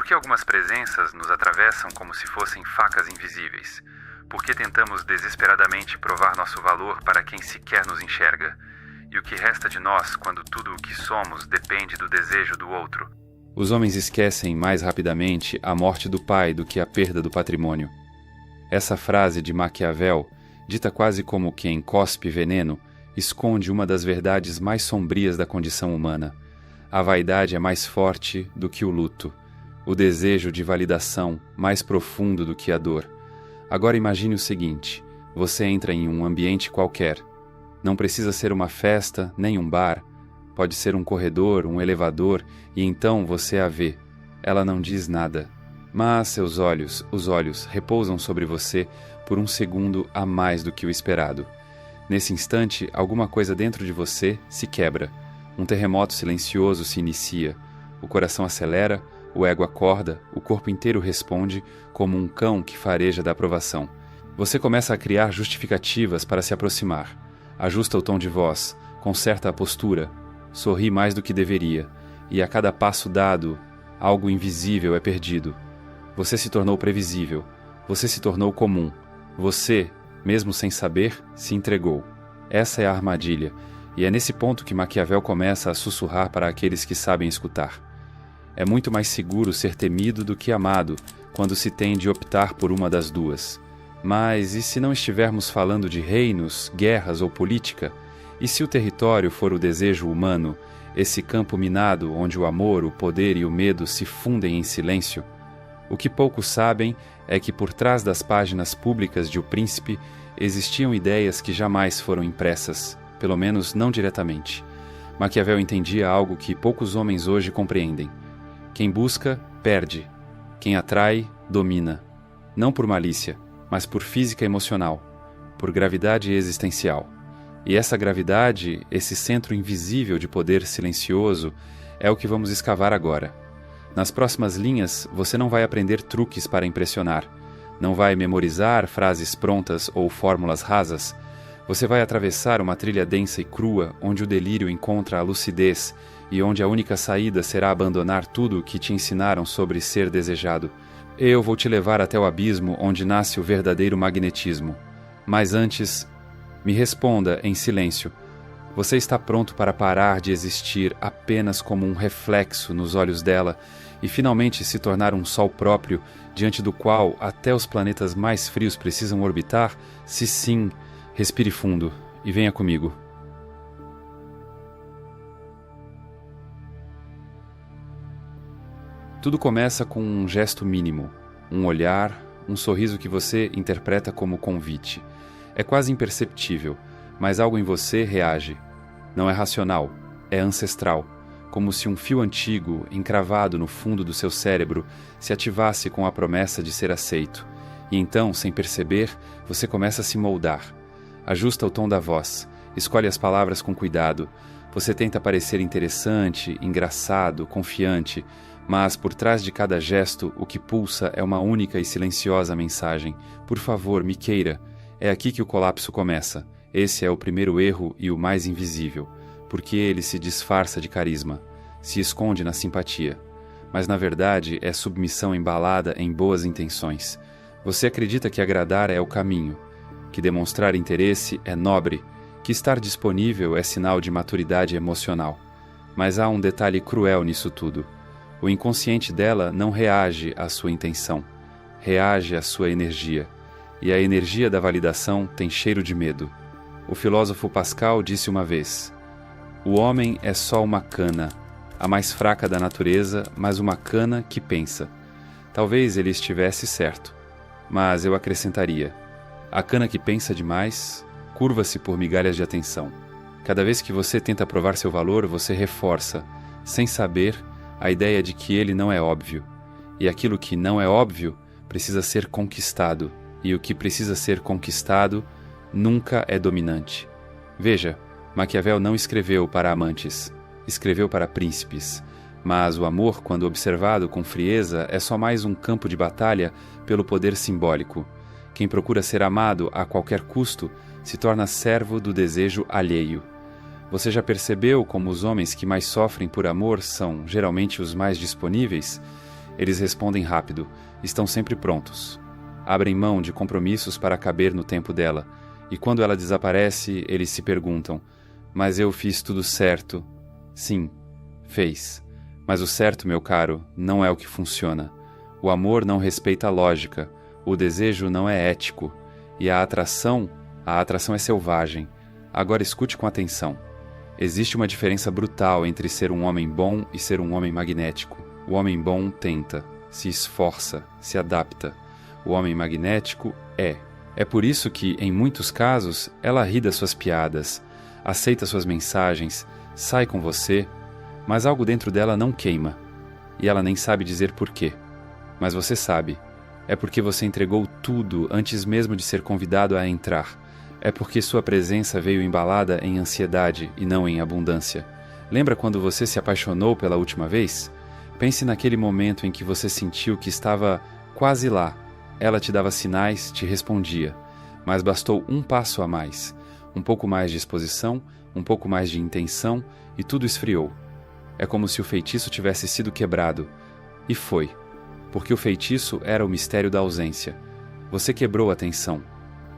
Por que algumas presenças nos atravessam como se fossem facas invisíveis? Por que tentamos desesperadamente provar nosso valor para quem sequer nos enxerga? E o que resta de nós quando tudo o que somos depende do desejo do outro? Os homens esquecem mais rapidamente a morte do pai do que a perda do patrimônio. Essa frase de Maquiavel, dita quase como quem cospe veneno, esconde uma das verdades mais sombrias da condição humana. A vaidade é mais forte do que o luto. O desejo de validação mais profundo do que a dor. Agora imagine o seguinte: você entra em um ambiente qualquer. Não precisa ser uma festa, nem um bar. Pode ser um corredor, um elevador, e então você a vê. Ela não diz nada. Mas seus olhos, os olhos, repousam sobre você por um segundo a mais do que o esperado. Nesse instante, alguma coisa dentro de você se quebra. Um terremoto silencioso se inicia. O coração acelera, o ego acorda, o corpo inteiro responde como um cão que fareja da aprovação. Você começa a criar justificativas para se aproximar. Ajusta o tom de voz, conserta a postura, sorri mais do que deveria, e a cada passo dado, algo invisível é perdido. Você se tornou previsível, você se tornou comum, você, mesmo sem saber, se entregou. Essa é a armadilha, e é nesse ponto que Maquiavel começa a sussurrar para aqueles que sabem escutar. É muito mais seguro ser temido do que amado, quando se tem de optar por uma das duas. Mas e se não estivermos falando de reinos, guerras ou política? E se o território for o desejo humano, esse campo minado onde o amor, o poder e o medo se fundem em silêncio? O que poucos sabem é que por trás das páginas públicas de O Príncipe existiam ideias que jamais foram impressas, pelo menos não diretamente. Maquiavel entendia algo que poucos homens hoje compreendem. Quem busca, perde. Quem atrai, domina. Não por malícia, mas por física emocional, por gravidade existencial. E essa gravidade, esse centro invisível de poder silencioso, é o que vamos escavar agora. Nas próximas linhas, você não vai aprender truques para impressionar, não vai memorizar frases prontas ou fórmulas rasas. Você vai atravessar uma trilha densa e crua, onde o delírio encontra a lucidez e onde a única saída será abandonar tudo o que te ensinaram sobre ser desejado. Eu vou te levar até o abismo onde nasce o verdadeiro magnetismo. Mas antes, me responda em silêncio. Você está pronto para parar de existir apenas como um reflexo nos olhos dela e finalmente se tornar um sol próprio, diante do qual até os planetas mais frios precisam orbitar? Se sim, respire fundo e venha comigo. Tudo começa com um gesto mínimo, um olhar, um sorriso que você interpreta como convite. É quase imperceptível, mas algo em você reage. Não é racional, é ancestral, como se um fio antigo, encravado no fundo do seu cérebro, se ativasse com a promessa de ser aceito. E então, sem perceber, você começa a se moldar. Ajusta o tom da voz, escolhe as palavras com cuidado. Você tenta parecer interessante, engraçado, confiante, mas por trás de cada gesto, o que pulsa é uma única e silenciosa mensagem. Por favor, me queira. É aqui que o colapso começa. Esse é o primeiro erro e o mais invisível, porque ele se disfarça de carisma, se esconde na simpatia. Mas na verdade é submissão embalada em boas intenções. Você acredita que agradar é o caminho, que demonstrar interesse é nobre, que estar disponível é sinal de maturidade emocional. Mas há um detalhe cruel nisso tudo. O inconsciente dela não reage à sua intenção, reage à sua energia. E a energia da validação tem cheiro de medo. O filósofo Pascal disse uma vez: o homem é só uma cana, a mais fraca da natureza, mas uma cana que pensa. Talvez ele estivesse certo, mas eu acrescentaria: a cana que pensa demais curva-se por migalhas de atenção. Cada vez que você tenta provar seu valor, você reforça, sem saber, a ideia de que ele não é óbvio. E aquilo que não é óbvio precisa ser conquistado, e o que precisa ser conquistado nunca é dominante. Veja, Maquiavel não escreveu para amantes, escreveu para príncipes, mas o amor, quando observado com frieza, é só mais um campo de batalha pelo poder simbólico. Quem procura ser amado a qualquer custo se torna servo do desejo alheio. Você já percebeu como os homens que mais sofrem por amor são geralmente os mais disponíveis? Eles respondem rápido, estão sempre prontos. Abrem mão de compromissos para caber no tempo dela, e quando ela desaparece, eles se perguntam: mas eu fiz tudo certo? Sim, fez. Mas o certo, meu caro, não é o que funciona. O amor não respeita a lógica, o desejo não é ético, e a atração é selvagem. Agora escute com atenção. Existe uma diferença brutal entre ser um homem bom e ser um homem magnético. O homem bom tenta, se esforça, se adapta. O homem magnético é. É por isso que, em muitos casos, ela ri das suas piadas, aceita suas mensagens, sai com você, mas algo dentro dela não queima, e ela nem sabe dizer por quê. Mas você sabe. É porque você entregou tudo antes mesmo de ser convidado a entrar. É porque sua presença veio embalada em ansiedade e não em abundância. Lembra quando você se apaixonou pela última vez? Pense naquele momento em que você sentiu que estava quase lá. Ela te dava sinais, te respondia. Mas bastou um passo a mais. Um pouco mais de exposição, um pouco mais de intenção, e tudo esfriou. É como se o feitiço tivesse sido quebrado. E foi. Porque o feitiço era o mistério da ausência. Você quebrou a tensão.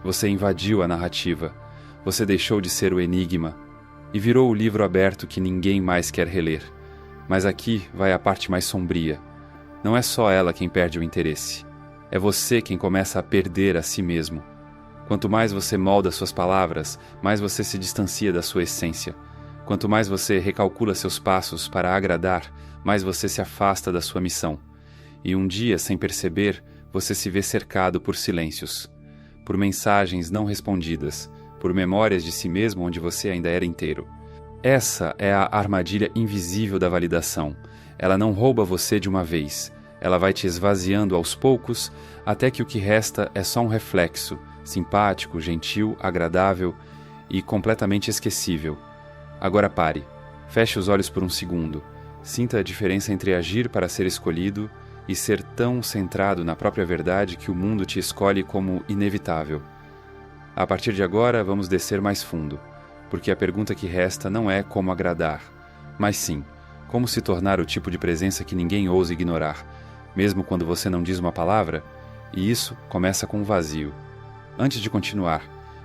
Você invadiu a narrativa. Você deixou de ser o enigma. E virou o livro aberto que ninguém mais quer reler. Mas aqui vai a parte mais sombria. Não é só ela quem perde o interesse. É você quem começa a perder a si mesmo. Quanto mais você molda suas palavras, mais você se distancia da sua essência. Quanto mais você recalcula seus passos para agradar, mais você se afasta da sua missão. E um dia, sem perceber, você se vê cercado por silêncios, por mensagens não respondidas, por memórias de si mesmo onde você ainda era inteiro. Essa é a armadilha invisível da validação. Ela não rouba você de uma vez. Ela vai te esvaziando aos poucos, até que o que resta é só um reflexo, simpático, gentil, agradável e completamente esquecível. Agora pare. Feche os olhos por um segundo. Sinta a diferença entre agir para ser escolhido e ser tão centrado na própria verdade que o mundo te escolhe como inevitável. A partir de agora, vamos descer mais fundo, porque a pergunta que resta não é como agradar, mas sim, como se tornar o tipo de presença que ninguém ousa ignorar, mesmo quando você não diz uma palavra, e isso começa com um vazio. Antes de continuar,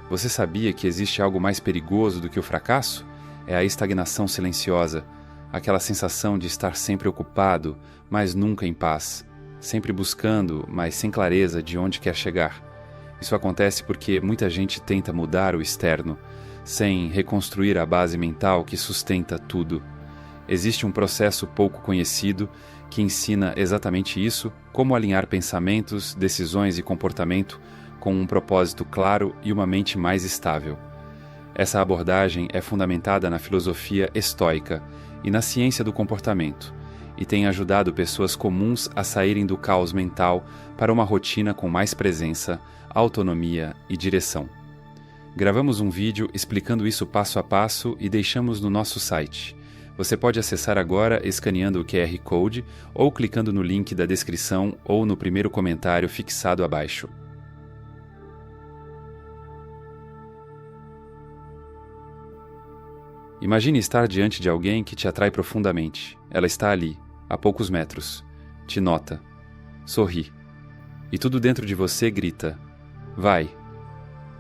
você sabia que existe algo mais perigoso do que o fracasso? É a estagnação silenciosa, aquela sensação de estar sempre ocupado, mas nunca em paz, sempre buscando, mas sem clareza de onde quer chegar. Isso acontece porque muita gente tenta mudar o externo, sem reconstruir a base mental que sustenta tudo. Existe um processo pouco conhecido que ensina exatamente isso, como alinhar pensamentos, decisões e comportamento com um propósito claro e uma mente mais estável. Essa abordagem é fundamentada na filosofia estoica e na ciência do comportamento, e tem ajudado pessoas comuns a saírem do caos mental para uma rotina com mais presença, autonomia e direção. Gravamos um vídeo explicando isso passo a passo e deixamos no nosso site. Você pode acessar agora escaneando o QR Code ou clicando no link da descrição ou no primeiro comentário fixado abaixo. Imagine estar diante de alguém que te atrai profundamente. Ela está ali, a poucos metros. Te nota. Sorri. E tudo dentro de você grita: vai.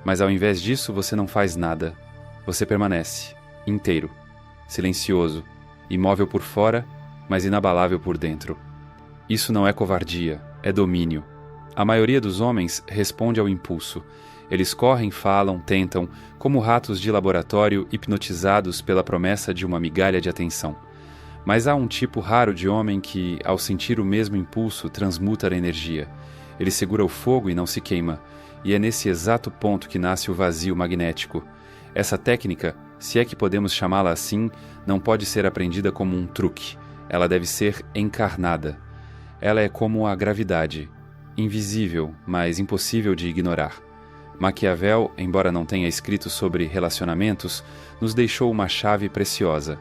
Mas ao invés disso, você não faz nada. Você permanece, inteiro, silencioso, imóvel por fora, mas inabalável por dentro. Isso não é covardia, é domínio. A maioria dos homens responde ao impulso. Eles correm, falam, tentam, como ratos de laboratório hipnotizados pela promessa de uma migalha de atenção. Mas há um tipo raro de homem que, ao sentir o mesmo impulso, transmuta a energia. Ele segura o fogo e não se queima, e é nesse exato ponto que nasce o vazio magnético. Essa técnica, se é que podemos chamá-la assim, não pode ser aprendida como um truque. Ela deve ser encarnada. Ela é como a gravidade, invisível, mas impossível de ignorar. Maquiavel, embora não tenha escrito sobre relacionamentos, nos deixou uma chave preciosa.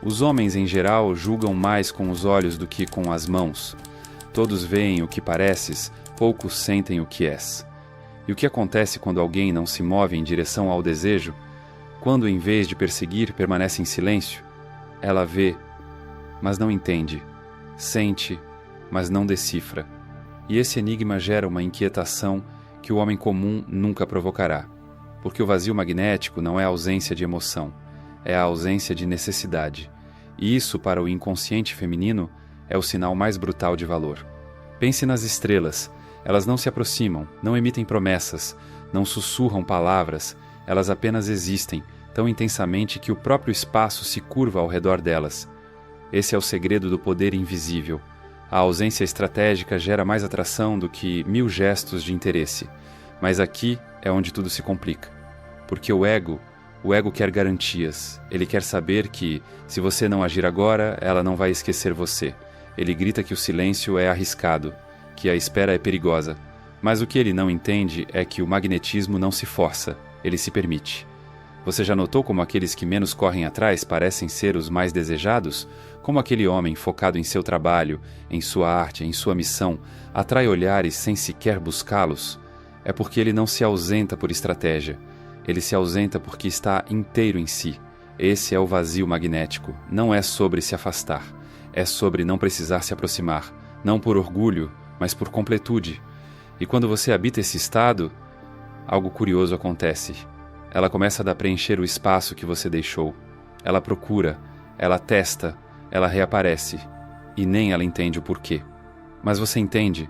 Os homens, em geral, julgam mais com os olhos do que com as mãos. Todos veem o que pareces, poucos sentem o que és. E o que acontece quando alguém não se move em direção ao desejo? Quando, em vez de perseguir, permanece em silêncio? Ela vê, mas não entende. Sente, mas não decifra. E esse enigma gera uma inquietação que o homem comum nunca provocará. Porque o vazio magnético não é a ausência de emoção, é a ausência de necessidade. E isso, para o inconsciente feminino, é o sinal mais brutal de valor. Pense nas estrelas. Elas não se aproximam, não emitem promessas, não sussurram palavras, elas apenas existem, tão intensamente que o próprio espaço se curva ao redor delas. Esse é o segredo do poder invisível. A ausência estratégica gera mais atração do que 1000 gestos de interesse. Mas aqui é onde tudo se complica. Porque o ego quer garantias. Ele quer saber que, se você não agir agora, ela não vai esquecer você. Ele grita que o silêncio é arriscado, que a espera é perigosa. Mas o que ele não entende é que o magnetismo não se força, ele se permite. Você já notou como aqueles que menos correm atrás parecem ser os mais desejados? Como aquele homem focado em seu trabalho, em sua arte, em sua missão, atrai olhares sem sequer buscá-los? É porque ele não se ausenta por estratégia. Ele se ausenta porque está inteiro em si. Esse é o vazio magnético. Não é sobre se afastar. É sobre não precisar se aproximar. Não por orgulho, mas por completude. E quando você habita esse estado, algo curioso acontece. Ela começa a preencher o espaço que você deixou. Ela procura, ela testa, ela reaparece. E nem ela entende o porquê. Mas você entende,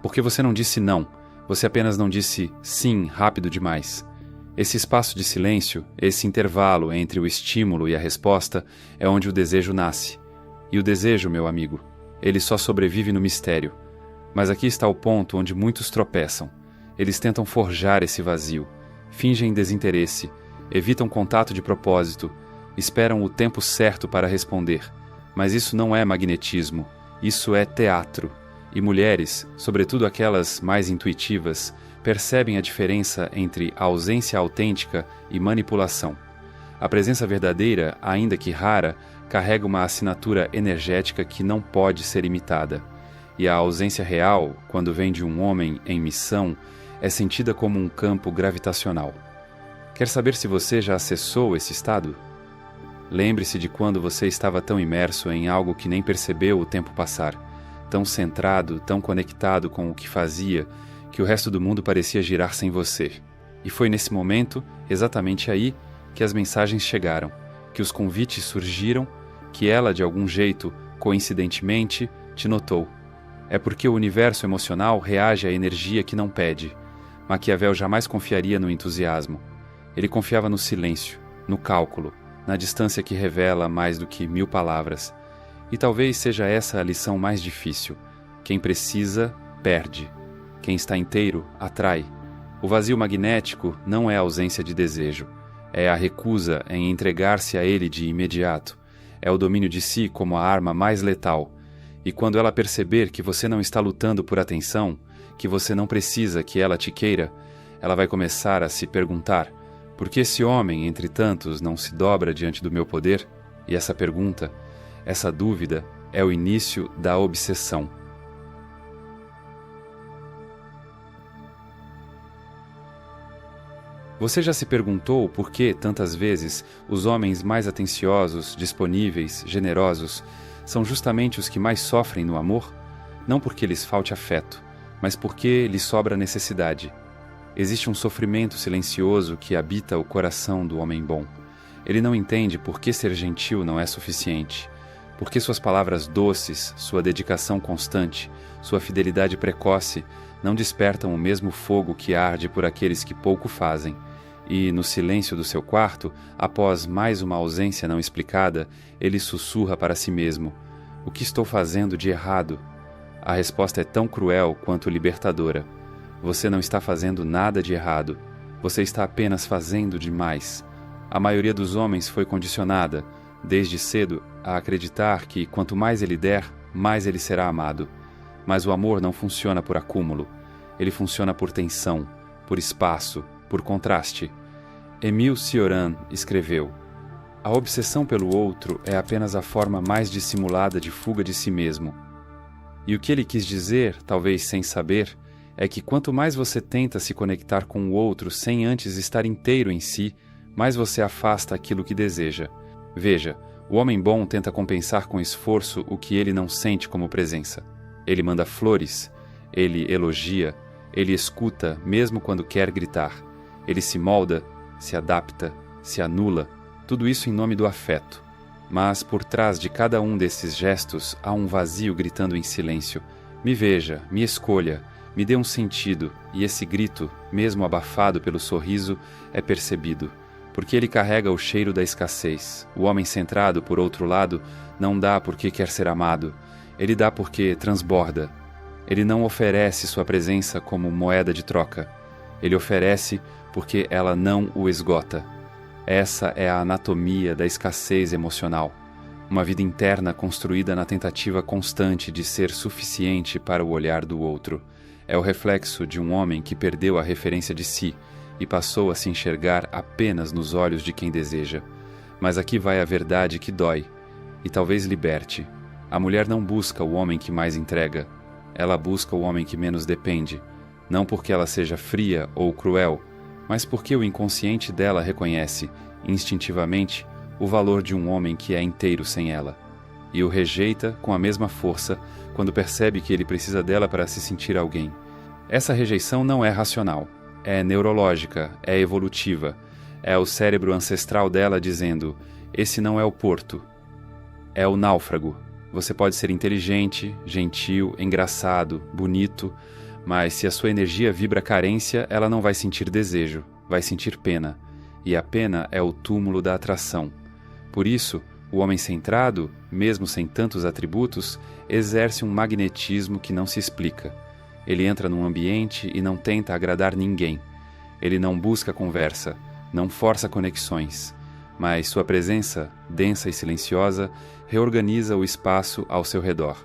porque você não disse não. Você apenas não disse sim rápido demais. Esse espaço de silêncio, esse intervalo entre o estímulo e a resposta, é onde o desejo nasce. E o desejo, meu amigo, ele só sobrevive no mistério. Mas aqui está o ponto onde muitos tropeçam. Eles tentam forjar esse vazio, fingem desinteresse, evitam contato de propósito, esperam o tempo certo para responder. Mas isso não é magnetismo, isso é teatro. E mulheres, sobretudo aquelas mais intuitivas, percebem a diferença entre a ausência autêntica e manipulação. A presença verdadeira, ainda que rara, carrega uma assinatura energética que não pode ser imitada. E a ausência real, quando vem de um homem em missão, é sentida como um campo gravitacional. Quer saber se você já acessou esse estado? Lembre-se de quando você estava tão imerso em algo que nem percebeu o tempo passar, tão centrado, tão conectado com o que fazia, que o resto do mundo parecia girar sem você. E foi nesse momento, exatamente aí, que as mensagens chegaram, que os convites surgiram, que ela, de algum jeito, coincidentemente, te notou. É porque o universo emocional reage à energia que não pede. Maquiavel jamais confiaria no entusiasmo. Ele confiava no silêncio, no cálculo, na distância que revela mais do que 1000 palavras. E talvez seja essa a lição mais difícil. Quem precisa, perde. Quem está inteiro, atrai. O vazio magnético não é a ausência de desejo. É a recusa em entregar-se a ele de imediato. É o domínio de si como a arma mais letal. E quando ela perceber que você não está lutando por atenção, que você não precisa que ela te queira, ela vai começar a se perguntar: por que esse homem, entre tantos, não se dobra diante do meu poder? E essa pergunta, essa dúvida, é o início da obsessão. Você já se perguntou por que, tantas vezes, os homens mais atenciosos, disponíveis, generosos, são justamente os que mais sofrem no amor? Não porque lhes falte afeto, mas porque lhes sobra necessidade. Existe um sofrimento silencioso que habita o coração do homem bom. Ele não entende por que ser gentil não é suficiente, porque suas palavras doces, sua dedicação constante, sua fidelidade precoce não despertam o mesmo fogo que arde por aqueles que pouco fazem. E, no silêncio do seu quarto, após mais uma ausência não explicada, ele sussurra para si mesmo: o que estou fazendo de errado? A resposta é tão cruel quanto libertadora. Você não está fazendo nada de errado. Você está apenas fazendo demais. A maioria dos homens foi condicionada, desde cedo, a acreditar que quanto mais ele der, mais ele será amado. Mas o amor não funciona por acúmulo. Ele funciona por tensão, por espaço, por contraste. Émile Cioran escreveu: a obsessão pelo outro é apenas a forma mais dissimulada de fuga de si mesmo. E o que ele quis dizer, talvez sem saber, é que quanto mais você tenta se conectar com o outro sem antes estar inteiro em si, mais você afasta aquilo que deseja. Veja, o homem bom tenta compensar com esforço o que ele não sente como presença. ele manda flores, ele elogia, ele escuta mesmo quando quer gritar, ele se molda, se adapta, se anula, tudo isso em nome do afeto. Mas por trás de cada um desses gestos há um vazio gritando em silêncio: me veja, me escolha, me dê um sentido, e esse grito, mesmo abafado pelo sorriso, é percebido, porque ele carrega o cheiro da escassez. O homem centrado, por outro lado, não dá porque quer ser amado, ele dá porque transborda. Ele não oferece sua presença como moeda de troca, ele oferece porque ela não o esgota. Essa é a anatomia da escassez emocional, uma vida interna construída na tentativa constante de ser suficiente para o olhar do outro. É o reflexo de um homem que perdeu a referência de si e passou a se enxergar apenas nos olhos de quem deseja. Mas aqui vai a verdade que dói e talvez liberte. A mulher não busca o homem que mais entrega, ela busca o homem que menos depende, não porque ela seja fria ou cruel, mas porque o inconsciente dela reconhece, instintivamente, o valor de um homem que é inteiro sem ela, e o rejeita com a mesma força quando percebe que ele precisa dela para se sentir alguém. Essa rejeição não é racional, é neurológica, é evolutiva, é o cérebro ancestral dela dizendo: esse não é o porto, é o náufrago. Você pode ser inteligente, gentil, engraçado, bonito, mas se a sua energia vibra carência, ela não vai sentir desejo, vai sentir pena. E a pena é o túmulo da atração. Por isso, o homem centrado, mesmo sem tantos atributos, exerce um magnetismo que não se explica. Ele entra num ambiente e não tenta agradar ninguém. Ele não busca conversa, não força conexões. Mas sua presença, densa e silenciosa, reorganiza o espaço ao seu redor.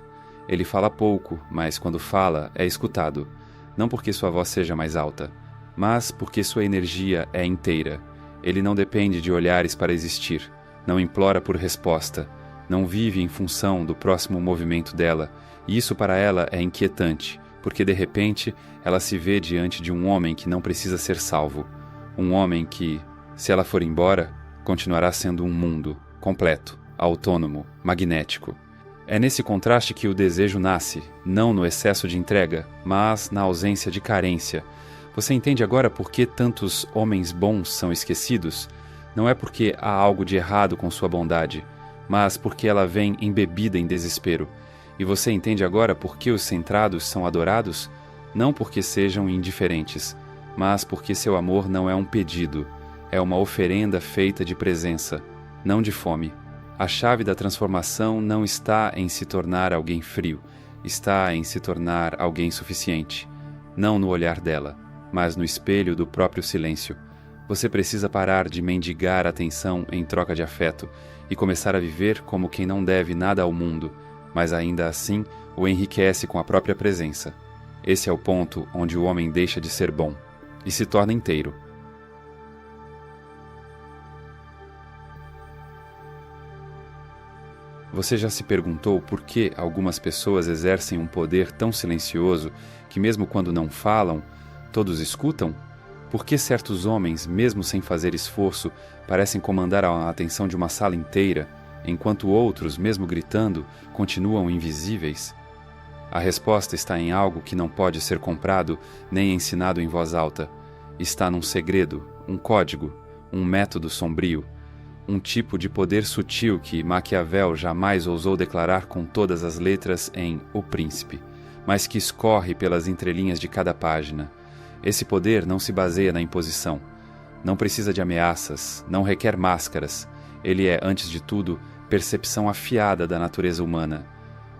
Ele fala pouco, mas quando fala, é escutado. Não porque sua voz seja mais alta, mas porque sua energia é inteira. Ele não depende de olhares para existir, não implora por resposta, não vive em função do próximo movimento dela, e isso para ela é inquietante, porque de repente ela se vê diante de um homem que não precisa ser salvo. Um homem que, se ela for embora, continuará sendo um mundo, completo, autônomo, magnético. É nesse contraste que o desejo nasce, não no excesso de entrega, mas na ausência de carência. Você entende agora por que tantos homens bons são esquecidos? Não é porque há algo de errado com sua bondade, mas porque ela vem embebida em desespero. E você entende agora por que os centrados são adorados? Não porque sejam indiferentes, mas porque seu amor não é um pedido, é uma oferenda feita de presença, não de fome. A chave da transformação não está em se tornar alguém frio, está em se tornar alguém suficiente. Não no olhar dela, mas no espelho do próprio silêncio. Você precisa parar de mendigar atenção em troca de afeto e começar a viver como quem não deve nada ao mundo, mas ainda assim o enriquece com a própria presença. Esse é o ponto onde o homem deixa de ser bom e se torna inteiro. Você já se perguntou por que algumas pessoas exercem um poder tão silencioso que, mesmo quando não falam, todos escutam? Por que certos homens, mesmo sem fazer esforço, parecem comandar a atenção de uma sala inteira, enquanto outros, mesmo gritando, continuam invisíveis? A resposta está em algo que não pode ser comprado nem ensinado em voz alta. Está num segredo, um código, um método sombrio, um tipo de poder sutil que Maquiavel jamais ousou declarar com todas as letras em O Príncipe, mas que escorre pelas entrelinhas de cada página. Esse poder não se baseia na imposição. Não precisa de ameaças, não requer máscaras. Ele é, antes de tudo, percepção afiada da natureza humana.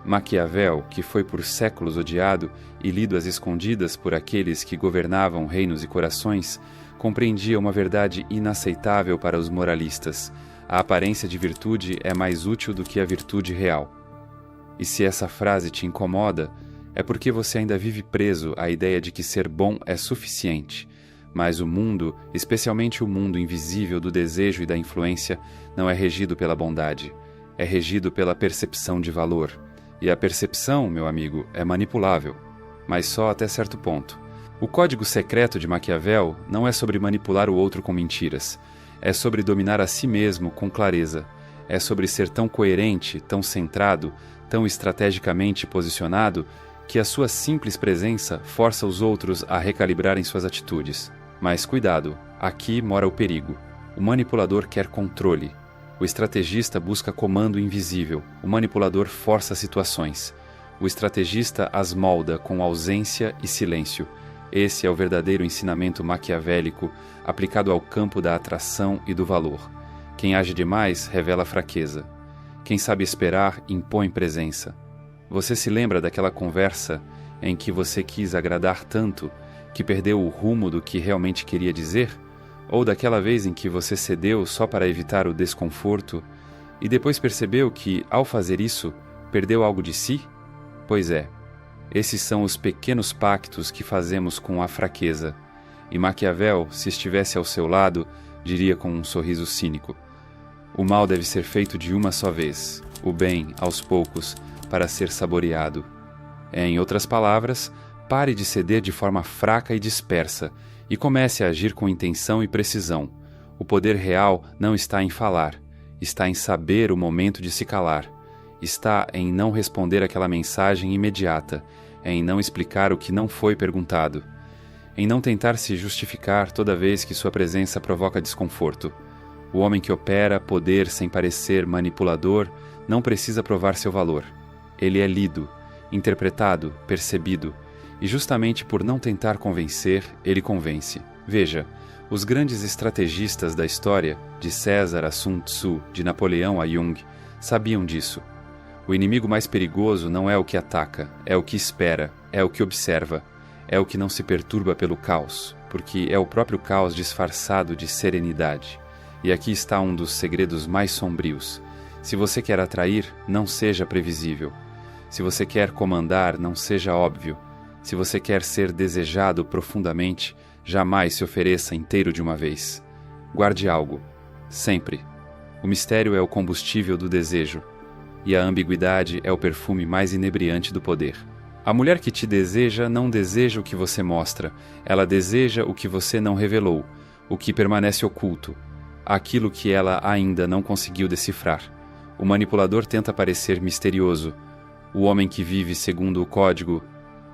Maquiavel, que foi por séculos odiado e lido às escondidas por aqueles que governavam reinos e corações, compreendia uma verdade inaceitável para os moralistas: a aparência de virtude é mais útil do que a virtude real. E se essa frase te incomoda, é porque você ainda vive preso à ideia de que ser bom é suficiente. Mas o mundo, especialmente o mundo invisível do desejo e da influência, não é regido pela bondade, é regido pela percepção de valor. E a percepção, meu amigo, é manipulável, mas só até certo ponto. O código secreto de Maquiavel não é sobre manipular o outro com mentiras, é sobre dominar a si mesmo com clareza, é sobre ser tão coerente, tão centrado, tão estrategicamente posicionado, que a sua simples presença força os outros a recalibrarem suas atitudes. Mas cuidado, aqui mora o perigo. O manipulador quer controle. O estrategista busca comando invisível. O manipulador força situações. O estrategista as molda com ausência e silêncio. Esse é o verdadeiro ensinamento maquiavélico aplicado ao campo da atração e do valor. Quem age demais revela fraqueza. Quem sabe esperar impõe presença. Você se lembra daquela conversa em que você quis agradar tanto que perdeu o rumo do que realmente queria dizer? Ou daquela vez em que você cedeu só para evitar o desconforto e depois percebeu que, ao fazer isso, perdeu algo de si? Pois é, esses são os pequenos pactos que fazemos com a fraqueza. E Maquiavel, se estivesse ao seu lado, diria com um sorriso cínico: o mal deve ser feito de uma só vez, o bem, aos poucos, para ser saboreado. Em outras palavras, pare de ceder de forma fraca e dispersa e comece a agir com intenção e precisão. O poder real não está em falar, está em saber o momento de se calar. Está em não responder aquela mensagem imediata, em não explicar o que não foi perguntado, em não tentar se justificar toda vez que sua presença provoca desconforto. O homem que opera poder sem parecer manipulador não precisa provar seu valor. Ele é lido, interpretado, percebido, e justamente por não tentar convencer, ele convence. Veja, os grandes estrategistas da história, de César a Sun Tzu, de Napoleão a Jung, sabiam disso. O inimigo mais perigoso não é o que ataca, é o que espera, é o que observa, é o que não se perturba pelo caos, porque é o próprio caos disfarçado de serenidade. E aqui está um dos segredos mais sombrios. Se você quer atrair, não seja previsível. Se você quer comandar, não seja óbvio. Se você quer ser desejado profundamente, jamais se ofereça inteiro de uma vez. Guarde algo, sempre. O mistério é o combustível do desejo. E a ambiguidade é o perfume mais inebriante do poder. A mulher que te deseja não deseja o que você mostra, ela deseja o que você não revelou, o que permanece oculto, aquilo que ela ainda não conseguiu decifrar. O manipulador tenta parecer misterioso. O homem que vive segundo o código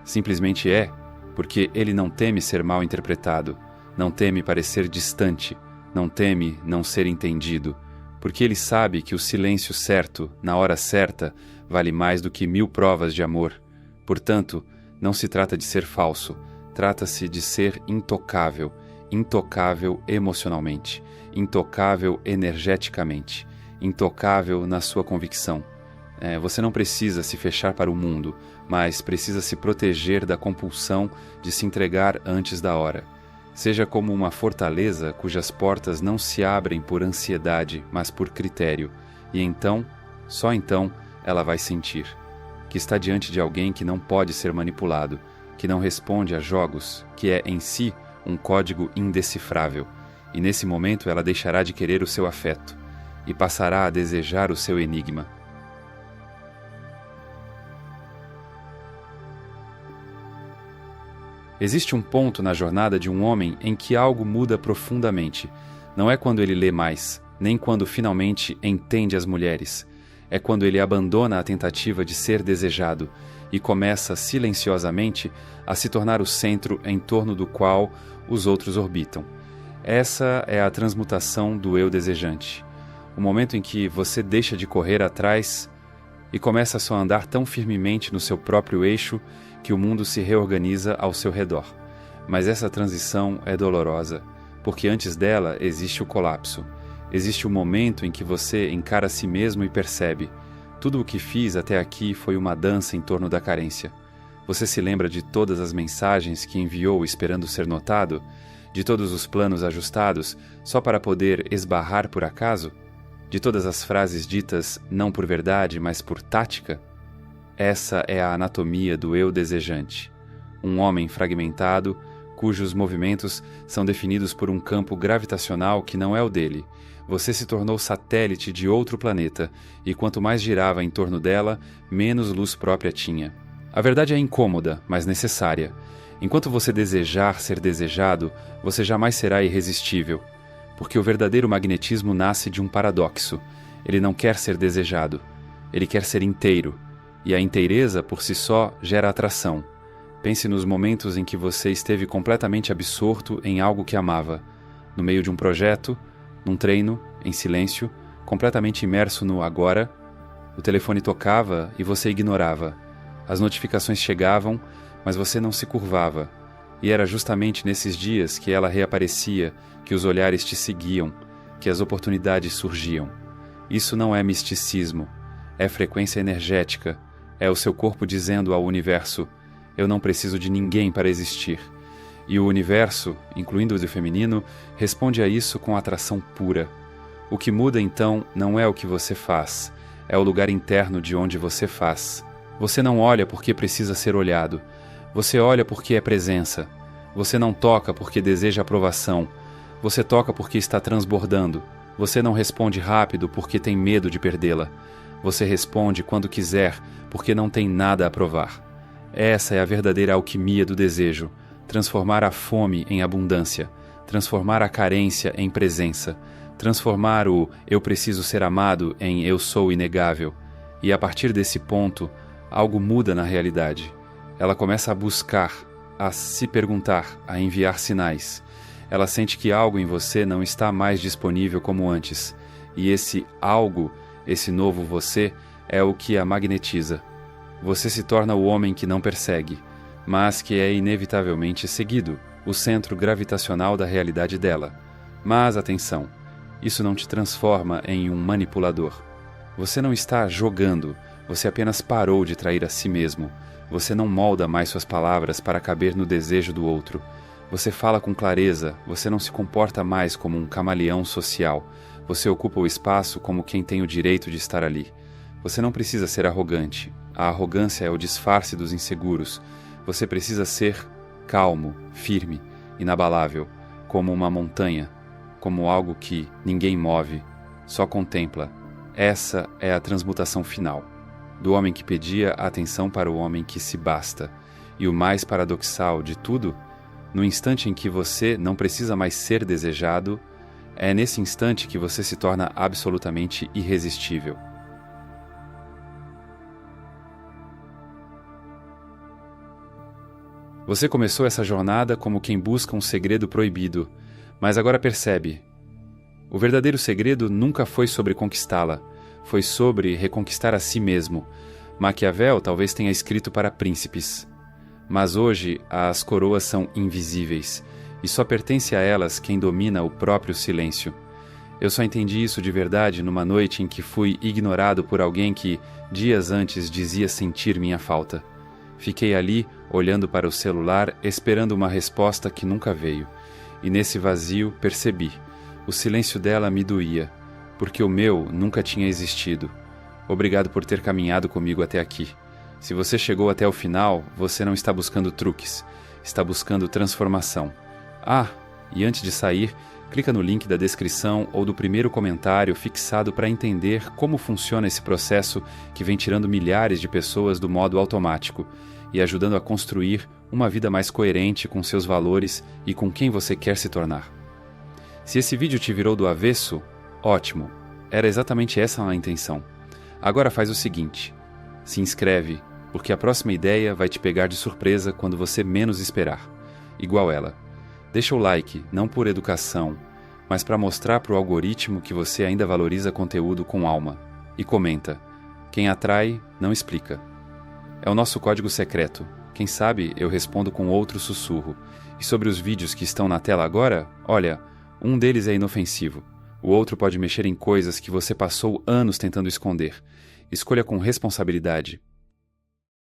simplesmente é, porque ele não teme ser mal interpretado, não teme parecer distante, não teme não ser entendido, porque ele sabe que o silêncio certo, na hora certa, vale mais do que 1000 provas de amor. Portanto, não se trata de ser falso, trata-se de ser intocável, intocável emocionalmente, intocável energeticamente, intocável na sua convicção. Você não precisa se fechar para o mundo, mas precisa se proteger da compulsão de se entregar antes da hora. Seja como uma fortaleza cujas portas não se abrem por ansiedade, mas por critério, e então, só então, ela vai sentir que está diante de alguém que não pode ser manipulado, que não responde a jogos, que é em si um código indecifrável, e nesse momento ela deixará de querer o seu afeto e passará a desejar o seu enigma. Existe um ponto na jornada de um homem em que algo muda profundamente. Não é quando ele lê mais, nem quando finalmente entende as mulheres. É quando ele abandona a tentativa de ser desejado e começa silenciosamente a se tornar o centro em torno do qual os outros orbitam. Essa é a transmutação do eu desejante. O momento em que você deixa de correr atrás e começa só a andar tão firmemente no seu próprio eixo que o mundo se reorganiza ao seu redor. Mas essa transição é dolorosa, porque antes dela existe o colapso. Existe o momento em que você encara a si mesmo e percebe: tudo o que fiz até aqui foi uma dança em torno da carência. Você se lembra de todas as mensagens que enviou esperando ser notado? De todos os planos ajustados só para poder esbarrar por acaso? De todas as frases ditas não por verdade, mas por tática? Essa é a anatomia do eu desejante. Um homem fragmentado, cujos movimentos são definidos por um campo gravitacional que não é o dele. Você se tornou satélite de outro planeta, e quanto mais girava em torno dela, menos luz própria tinha. A verdade é incômoda, mas necessária. Enquanto você desejar ser desejado, você jamais será irresistível, porque o verdadeiro magnetismo nasce de um paradoxo. Ele não quer ser desejado, ele quer ser inteiro. E a inteireza, por si só, gera atração. Pense nos momentos em que você esteve completamente absorto em algo que amava, no meio de um projeto, num treino, em silêncio, completamente imerso no agora. O telefone tocava e você ignorava. As notificações chegavam, mas você não se curvava. E era justamente nesses dias que ela reaparecia, que os olhares te seguiam, que as oportunidades surgiam. Isso não é misticismo, é frequência energética, é o seu corpo dizendo ao universo: eu não preciso de ninguém para existir. E o universo, incluindo o do feminino, responde a isso com atração pura. O que muda então não é o que você faz, é o lugar interno de onde você faz. Você não olha porque precisa ser olhado. Você olha porque é presença. Você não toca porque deseja aprovação. Você toca porque está transbordando. Você não responde rápido porque tem medo de perdê-la. Você responde quando quiser porque não tem nada a provar. Essa é a verdadeira alquimia do desejo. Transformar a fome em abundância. Transformar a carência em presença. Transformar o eu preciso ser amado em eu sou inegável. E a partir desse ponto, algo muda na realidade. Ela começa a buscar, a se perguntar, a enviar sinais. Ela sente que algo em você não está mais disponível como antes. E esse algo, esse novo você, é o que a magnetiza. Você se torna o homem que não persegue, mas que é inevitavelmente seguido, o centro gravitacional da realidade dela. Mas atenção, isso não te transforma em um manipulador. Você não está jogando, você apenas parou de trair a si mesmo. Você não molda mais suas palavras para caber no desejo do outro. Você fala com clareza, você não se comporta mais como um camaleão social. Você ocupa o espaço como quem tem o direito de estar ali. Você não precisa ser arrogante. A arrogância é o disfarce dos inseguros. Você precisa ser calmo, firme, inabalável, como uma montanha, como algo que ninguém move, só contempla. Essa é a transmutação final. Do homem que pedia atenção para o homem que se basta. E o mais paradoxal de tudo, no instante em que você não precisa mais ser desejado, é nesse instante que você se torna absolutamente irresistível. Você começou essa jornada como quem busca um segredo proibido, mas agora percebe. O verdadeiro segredo nunca foi sobre conquistá-la, foi sobre reconquistar a si mesmo. Maquiavel talvez tenha escrito para príncipes, mas hoje as coroas são invisíveis, e só pertence a elas quem domina o próprio silêncio. Eu só entendi isso de verdade numa noite em que fui ignorado por alguém que, dias antes, dizia sentir minha falta. Fiquei ali, olhando para o celular, esperando uma resposta que nunca veio. E nesse vazio, percebi. O silêncio dela me doía, porque o meu nunca tinha existido. Obrigado por ter caminhado comigo até aqui. Se você chegou até o final, você não está buscando truques, está buscando transformação. Ah, e antes de sair, clica no link da descrição ou do primeiro comentário fixado para entender como funciona esse processo que vem tirando milhares de pessoas do modo automático e ajudando a construir uma vida mais coerente com seus valores e com quem você quer se tornar. Se esse vídeo te virou do avesso, ótimo, era exatamente essa a intenção. Agora faz o seguinte, se inscreve, porque a próxima ideia vai te pegar de surpresa quando você menos esperar, igual ela. Deixa o like, não por educação, mas para mostrar para o algoritmo que você ainda valoriza conteúdo com alma. E comenta, quem atrai, não explica. É o nosso código secreto. Quem sabe eu respondo com outro sussurro. E sobre os vídeos que estão na tela agora, olha, um deles é inofensivo. O outro pode mexer em coisas que você passou anos tentando esconder. Escolha com responsabilidade.